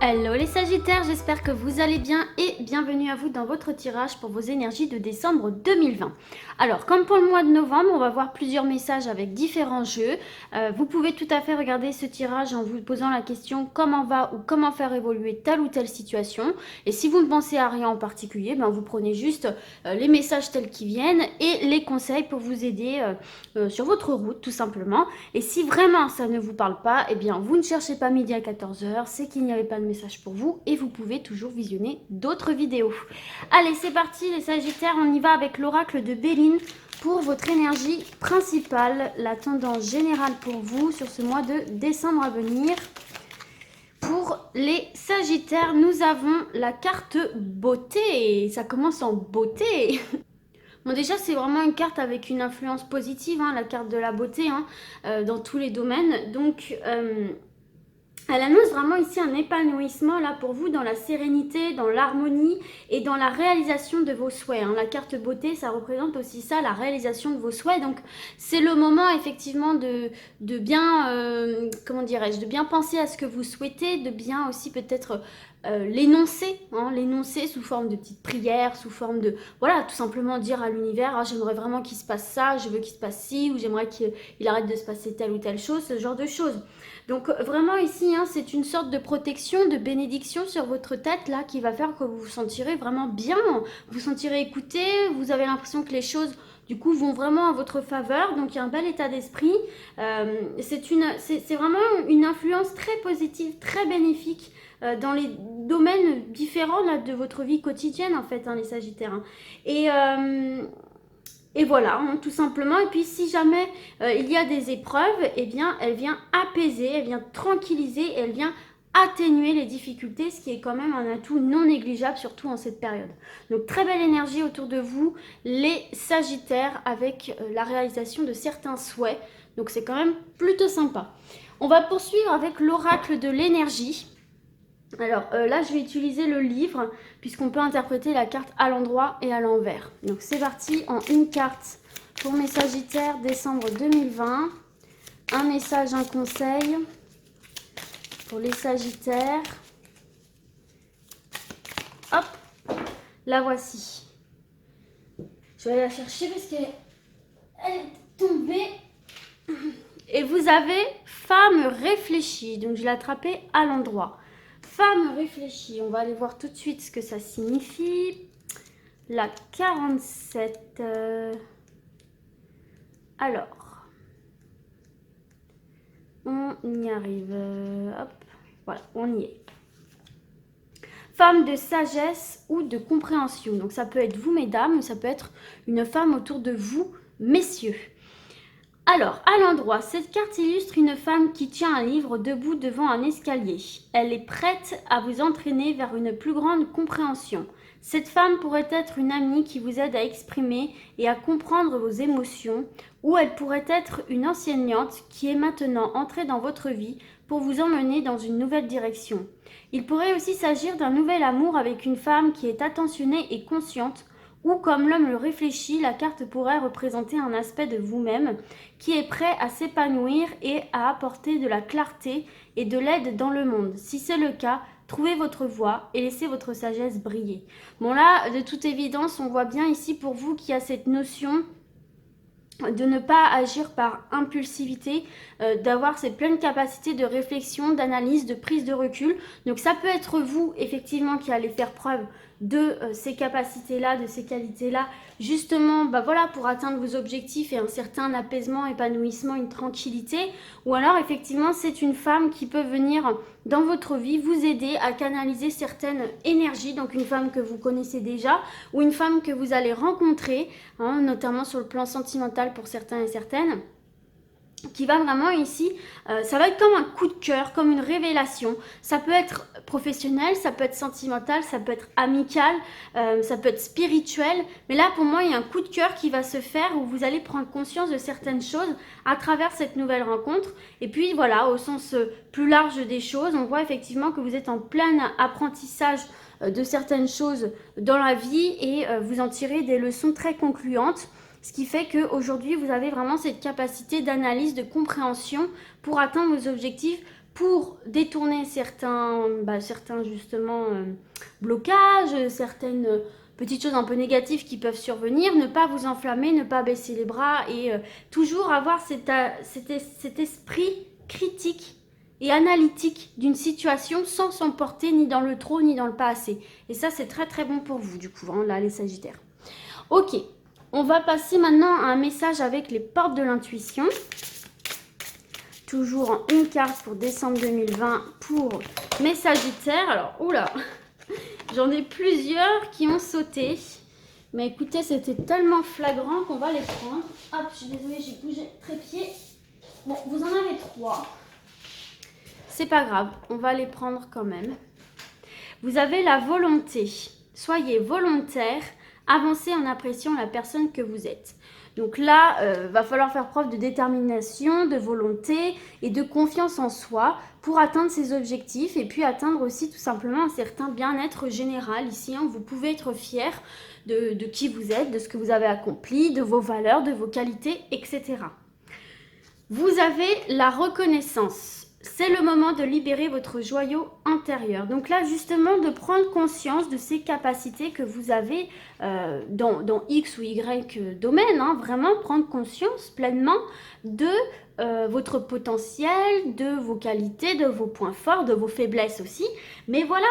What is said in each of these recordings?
Hello les Sagittaires, j'espère que vous allez bien et bienvenue à vous dans votre tirage pour vos énergies de décembre 2020. Alors, comme pour le mois de novembre, on va voir plusieurs messages avec différents jeux. Vous pouvez tout à fait regarder ce tirage en vous posant la question comment va ou comment faire évoluer telle ou telle situation. Et si vous ne pensez à rien en particulier, vous prenez juste les messages tels qu'ils viennent et les conseils pour vous aider sur votre route tout simplement. Et si vraiment ça ne vous parle pas, eh bien vous ne cherchez pas midi à 14h, c'est qu'il n'y avait pas de message pour vous et vous pouvez toujours visionner d'autres vidéos. Allez, c'est parti les Sagittaires, on y va avec l'oracle de Béline pour votre énergie principale, la tendance générale pour vous sur ce mois de décembre à venir. Pour les Sagittaires, nous avons la carte beauté. Ça commence en beauté. Bon, déjà, c'est vraiment une carte avec une influence positive, la carte de la beauté, dans tous les domaines. Donc, elle annonce vraiment ici un épanouissement là pour vous dans la sérénité, dans l'harmonie et dans la réalisation de vos souhaits. La carte beauté, ça représente aussi ça, la réalisation de vos souhaits. Donc c'est le moment effectivement de bien, comment dirais-je, de bien penser à ce que vous souhaitez, de bien aussi peut-être l'énoncer, l'énoncer sous forme de petites prières, sous forme de, voilà, tout simplement dire à l'univers, j'aimerais vraiment qu'il se passe ça, je veux qu'il se passe ci, ou j'aimerais qu'il arrête de se passer telle ou telle chose, ce genre de choses. Donc vraiment ici, c'est une sorte de protection, de bénédiction sur votre tête là qui va faire que vous vous sentirez vraiment bien, vous vous sentirez écouté, vous avez l'impression que les choses du coup vont vraiment à votre faveur, donc il y a un bel état d'esprit. C'est vraiment une influence très positive, très bénéfique dans les domaines différents là, de votre vie quotidienne en fait, les Sagittaires. Et voilà, tout simplement. Et puis si jamais il y a des épreuves, eh bien elle vient apaiser, elle vient tranquilliser, elle vient atténuer les difficultés, ce qui est quand même un atout non négligeable, surtout en cette période. Donc très belle énergie autour de vous, les Sagittaires, avec la réalisation de certains souhaits. Donc c'est quand même plutôt sympa. On va poursuivre avec l'oracle de l'énergie. Alors là, je vais utiliser le livre puisqu'on peut interpréter la carte à l'endroit et à l'envers. Donc c'est parti en une carte pour mes Sagittaires, décembre 2020. Un message, un conseil pour les Sagittaires. Hop, la voici. Je vais aller la chercher parce qu'elle est tombée. Et vous avez femme réfléchie. Donc je l'ai attrapée à l'endroit. Femme réfléchie, on va aller voir tout de suite ce que ça signifie. La 47. Alors, on y arrive. Hop, voilà, on y est. Femme de sagesse ou de compréhension. Donc ça peut être vous, mesdames, ou ça peut être une femme autour de vous, messieurs. Alors, à l'endroit, cette carte illustre une femme qui tient un livre debout devant un escalier. Elle est prête à vous entraîner vers une plus grande compréhension. Cette femme pourrait être une amie qui vous aide à exprimer et à comprendre vos émotions, ou elle pourrait être une enseignante qui est maintenant entrée dans votre vie pour vous emmener dans une nouvelle direction. Il pourrait aussi s'agir d'un nouvel amour avec une femme qui est attentionnée et consciente, ou comme l'homme le réfléchit, la carte pourrait représenter un aspect de vous-même qui est prêt à s'épanouir et à apporter de la clarté et de l'aide dans le monde. Si c'est le cas, trouvez votre voie et laissez votre sagesse briller. Bon là, de toute évidence, on voit bien ici pour vous qu'il y a cette notion de ne pas agir par impulsivité, d'avoir cette pleine capacité de réflexion, d'analyse, de prise de recul. Donc ça peut être vous, effectivement, qui allez faire preuve de ces capacités-là, de ces qualités-là, justement, voilà, pour atteindre vos objectifs et un certain apaisement, épanouissement, une tranquillité. Ou alors, effectivement, c'est une femme qui peut venir dans votre vie vous aider à canaliser certaines énergies, donc une femme que vous connaissez déjà ou une femme que vous allez rencontrer, notamment sur le plan sentimental pour certains et certaines, qui va vraiment ici, ça va être comme un coup de cœur, comme une révélation. Ça peut être professionnel, ça peut être sentimental, ça peut être amical, ça peut être spirituel. Mais là, pour moi, il y a un coup de cœur qui va se faire où vous allez prendre conscience de certaines choses à travers cette nouvelle rencontre. Et puis voilà, au sens plus large des choses, on voit effectivement que vous êtes en plein apprentissage de certaines choses dans la vie et vous en tirez des leçons très concluantes. Ce qui fait qu'aujourd'hui, vous avez vraiment cette capacité d'analyse, de compréhension pour atteindre vos objectifs pour détourner certains justement blocages, certaines petites choses un peu négatives qui peuvent survenir, ne pas vous enflammer, ne pas baisser les bras et toujours avoir cet esprit critique et analytique d'une situation sans s'emporter ni dans le trop ni dans le pas assez. Et ça, c'est très très bon pour vous du coup, hein, là les Sagittaires. Ok, on va passer maintenant à un message avec les portes de l'intuition. Toujours en une carte pour décembre 2020 pour mes Sagittaires. Alors, oula, j'en ai plusieurs qui ont sauté. Mais écoutez, c'était tellement flagrant qu'on va les prendre. Hop, je suis désolée, j'ai bougé trépied. Bon, vous en avez 3. C'est pas grave, on va les prendre quand même. Vous avez la volonté. Soyez volontaire, avancez en appréciant la personne que vous êtes. Donc là, va falloir faire preuve de détermination, de volonté et de confiance en soi pour atteindre ses objectifs et puis atteindre aussi tout simplement un certain bien-être général ici. Hein. Vous pouvez être fier de qui vous êtes, de ce que vous avez accompli, de vos valeurs, de vos qualités, etc. Vous avez la reconnaissance. C'est le moment de libérer votre joyau intérieur. Donc là, justement, de prendre conscience de ces capacités que vous avez dans X ou Y domaine. Hein, vraiment prendre conscience pleinement de votre potentiel, de vos qualités, de vos points forts, de vos faiblesses aussi. Mais voilà,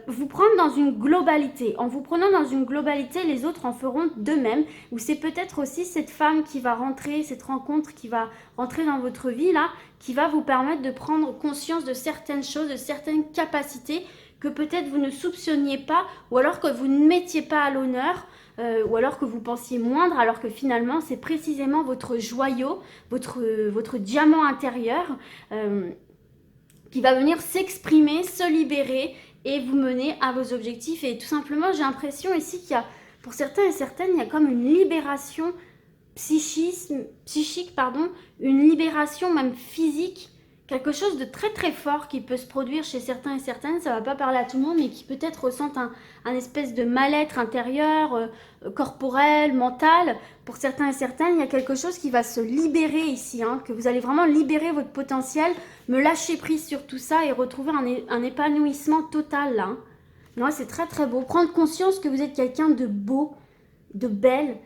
vous prendre dans une globalité. En vous prenant dans une globalité, les autres en feront de même. Ou c'est peut-être aussi cette femme qui va rentrer, cette rencontre qui va rentrer dans votre vie là, qui va vous permettre de prendre conscience de certaines choses, de certaines capacités que peut-être vous ne soupçonniez pas, ou alors que vous ne mettiez pas à l'honneur, ou alors que vous pensiez moindre, alors que finalement c'est précisément votre joyau, votre diamant intérieur qui va venir s'exprimer, se libérer et vous mener à vos objectifs. Et tout simplement, j'ai l'impression ici qu'il y a, pour certains et certaines, il y a comme une libération psychique, une libération même physique, quelque chose de très très fort qui peut se produire chez certains et certaines. Ça ne va pas parler à tout le monde, mais qui peut-être ressentent un espèce de mal-être intérieur, corporel, mental. Pour certains et certaines, il y a quelque chose qui va se libérer ici, hein, que vous allez vraiment libérer votre potentiel, me lâcher prise sur tout ça et retrouver un épanouissement total là. Hein. Non, c'est très très beau. Prendre conscience que vous êtes quelqu'un de beau, de belle,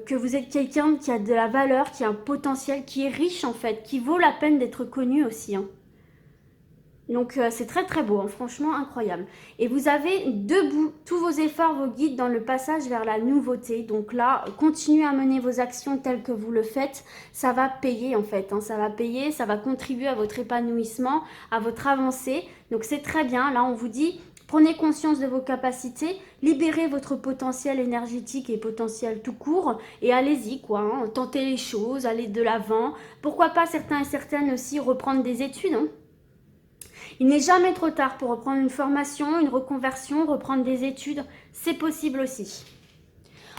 que vous êtes quelqu'un qui a de la valeur, qui a un potentiel, qui est riche en fait, qui vaut la peine d'être connu aussi. Hein. Donc c'est très très beau, hein, franchement incroyable. Et vous avez debout tous vos efforts, vos guides dans le passage vers la nouveauté. Donc là, continuez à mener vos actions telles que vous le faites. Ça va payer en fait, hein, ça va payer, ça va contribuer à votre épanouissement, à votre avancée. Donc c'est très bien, là on vous dit... Prenez conscience de vos capacités, libérez votre potentiel énergétique et potentiel tout court et allez-y quoi, hein, tentez les choses, allez de l'avant. Pourquoi pas certains et certaines aussi reprendre des études. Hein. Il n'est jamais trop tard pour reprendre une formation, une reconversion, reprendre des études, c'est possible aussi.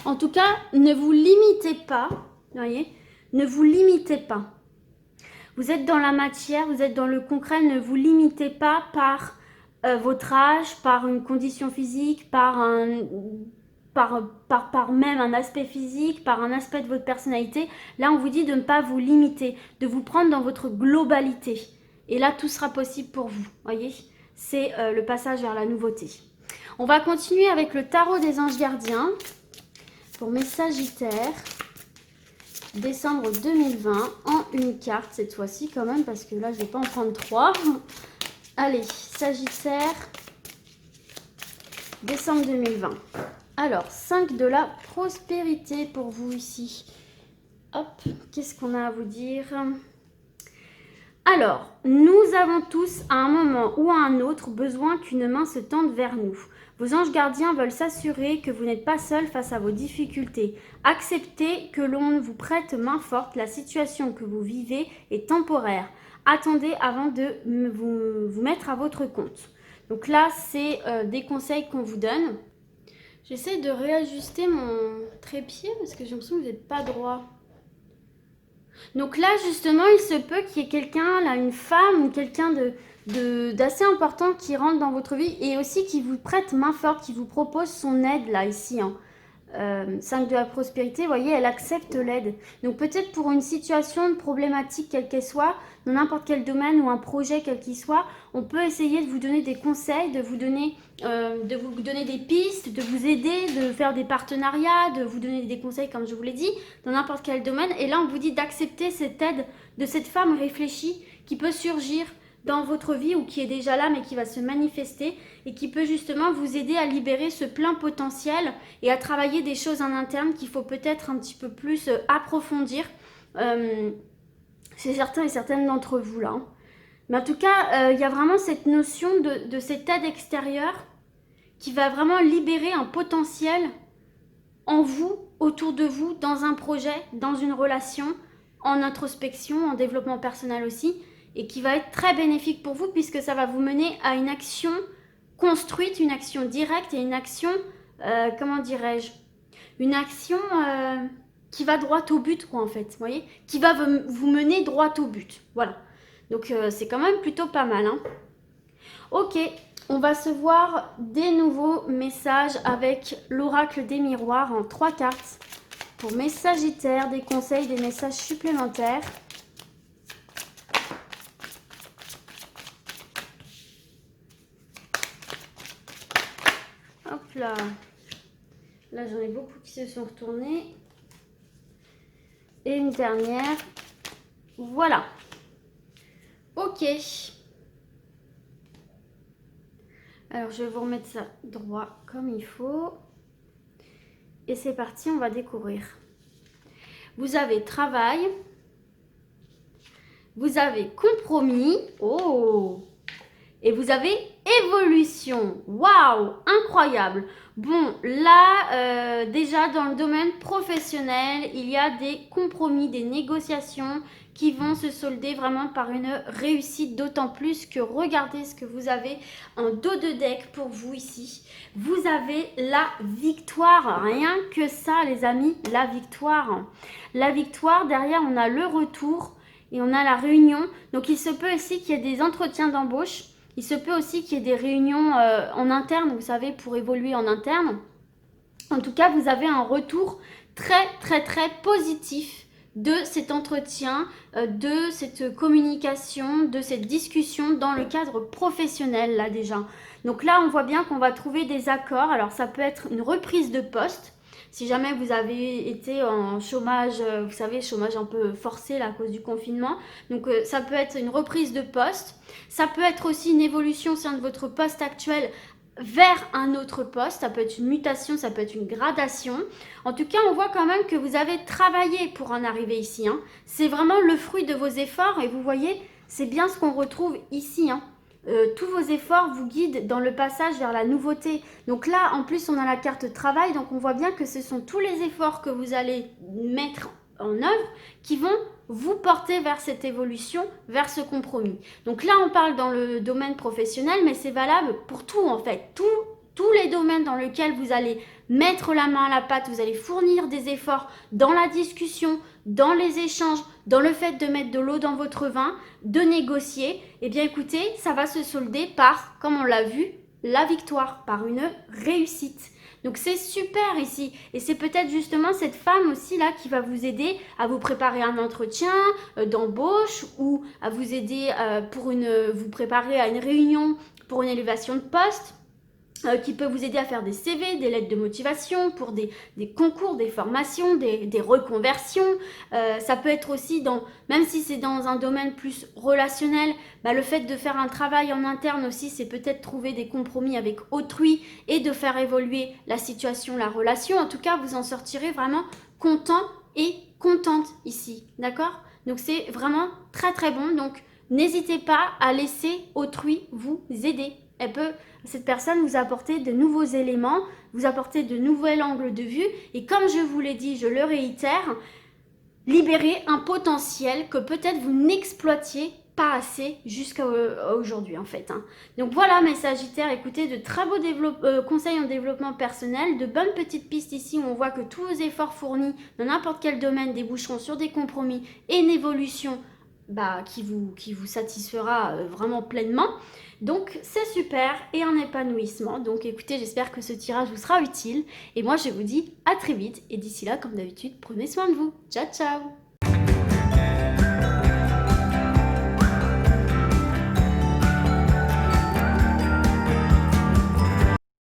En tout cas, ne vous limitez pas, voyez, ne vous limitez pas. Vous êtes dans la matière, vous êtes dans le concret, ne vous limitez pas par... votre âge, par une condition physique, par même un aspect physique, par un aspect de votre personnalité. Là, on vous dit de ne pas vous limiter, de vous prendre dans votre globalité. Et là, tout sera possible pour vous, voyez. C'est le passage vers la nouveauté. On va continuer avec le tarot des anges gardiens pour mes Sagittaires. Décembre 2020, en une carte cette fois-ci quand même, parce que là, je ne vais pas en prendre 3. Allez, Sagittaire, décembre 2020. Alors, 5 de la prospérité pour vous ici. Hop, qu'est-ce qu'on a à vous dire? Alors, nous avons tous à un moment ou à un autre besoin qu'une main se tende vers nous. Vos anges gardiens veulent s'assurer que vous n'êtes pas seul face à vos difficultés. Acceptez que l'on vous prête main forte, la situation que vous vivez est temporaire. Attendez avant de vous mettre à votre compte. Donc là, c'est des conseils qu'on vous donne. J'essaie de réajuster mon trépied parce que j'ai l'impression que vous n'êtes pas droit. Donc là, justement, il se peut qu'il y ait quelqu'un, là, une femme ou quelqu'un d'assez important qui rentre dans votre vie et aussi qui vous prête main forte, qui vous propose son aide, là, ici. Hein. 5 de la prospérité, vous voyez, elle accepte l'aide. Donc peut-être pour une situation problématique, quelle qu'elle soit, dans n'importe quel domaine ou un projet quel qu'il soit, on peut essayer de vous donner des conseils, de vous donner des pistes, de vous aider, de faire des partenariats, de vous donner des conseils, comme je vous l'ai dit, dans n'importe quel domaine. Et là, on vous dit d'accepter cette aide de cette femme réfléchie qui peut surgir dans votre vie ou qui est déjà là mais qui va se manifester et qui peut justement vous aider à libérer ce plein potentiel et à travailler des choses en interne qu'il faut peut-être un petit peu plus approfondir chez certains et certaines d'entre vous là. Mais en tout cas, il y a vraiment cette notion de cette aide extérieure qui va vraiment libérer un potentiel en vous, autour de vous, dans un projet, dans une relation, en introspection, en développement personnel aussi, et qui va être très bénéfique pour vous puisque ça va vous mener à une action construite, une action directe et une action, comment dirais-je, une action qui va droit au but, quoi, en fait, vous voyez, qui va vous mener droit au but, voilà. Donc c'est quand même plutôt pas mal, hein. Ok, on va se voir des nouveaux messages avec l'oracle des miroirs en 3 cartes pour mes sagittaires, des conseils, des messages supplémentaires. Hop là. Là, j'en ai beaucoup qui se sont retournés. Et une dernière. Voilà. Ok. Alors, je vais vous remettre ça droit comme il faut. Et c'est parti, on va découvrir. Vous avez travail. Vous avez compromis. Oh! Et vous avez évolution. Waouh, incroyable. Bon, là, déjà dans le domaine professionnel, il y a des compromis, des négociations qui vont se solder vraiment par une réussite, d'autant plus que regardez ce que vous avez en dos de deck pour vous ici. Vous avez la victoire, rien que ça les amis, la victoire. La victoire, derrière on a le retour et on a la réunion. Donc il se peut aussi qu'il y ait des entretiens d'embauche. Il se peut aussi qu'il y ait des réunions en interne, vous savez, pour évoluer en interne. En tout cas, vous avez un retour très, très, très positif de cet entretien, de cette communication, de cette discussion dans le cadre professionnel, là déjà. Donc là, on voit bien qu'on va trouver des accords. Alors, ça peut être une reprise de poste. Si jamais vous avez été en chômage, vous savez, chômage un peu forcé là, à cause du confinement. Donc ça peut être une reprise de poste. Ça peut être aussi une évolution au sein de votre poste actuel vers un autre poste. Ça peut être une mutation, ça peut être une gradation. En tout cas, on voit quand même que vous avez travaillé pour en arriver ici, hein. C'est vraiment le fruit de vos efforts et vous voyez, c'est bien ce qu'on retrouve ici, hein. Tous vos efforts vous guident dans le passage vers la nouveauté. Donc là, en plus, on a la carte travail. Donc on voit bien que ce sont tous les efforts que vous allez mettre en œuvre qui vont vous porter vers cette évolution, vers ce compromis. Donc là, on parle dans le domaine professionnel, mais c'est valable pour tout en fait. Tous les domaines dans lesquels vous allez mettre la main à la pâte, vous allez fournir des efforts dans la discussion, dans les échanges, dans le fait de mettre de l'eau dans votre vin, de négocier, eh bien écoutez, ça va se solder par, comme on l'a vu, la victoire, par une réussite. Donc c'est super ici. Et c'est peut-être justement cette femme aussi là qui va vous aider à vous préparer un entretien d'embauche ou à vous aider vous préparer à une réunion pour une élévation de poste. Qui peut vous aider à faire des CV, des lettres de motivation pour des concours, des formations, des reconversions. Ça peut être aussi, même si c'est dans un domaine plus relationnel, le fait de faire un travail en interne aussi, c'est peut-être trouver des compromis avec autrui et de faire évoluer la situation, la relation. En tout cas, vous en sortirez vraiment content et contente ici, d'accord? Donc c'est vraiment très très bon. Donc n'hésitez pas à laisser autrui vous aider. Cette personne vous apporter de nouveaux éléments, vous apporter de nouveaux angles de vue. Et comme je vous l'ai dit, je le réitère, libérer un potentiel que peut-être vous n'exploitiez pas assez jusqu'à aujourd'hui en fait, hein. Donc voilà mes sagittaires, écoutez, de très beaux conseils en développement personnel, de bonnes petites pistes ici où on voit que tous vos efforts fournis dans n'importe quel domaine déboucheront sur des compromis et une évolution qui vous satisfera vraiment pleinement. Donc c'est super et un épanouissement. Donc écoutez, j'espère que ce tirage vous sera utile. Et moi je vous dis à très vite. Et d'ici là, comme d'habitude, prenez soin de vous. Ciao ciao!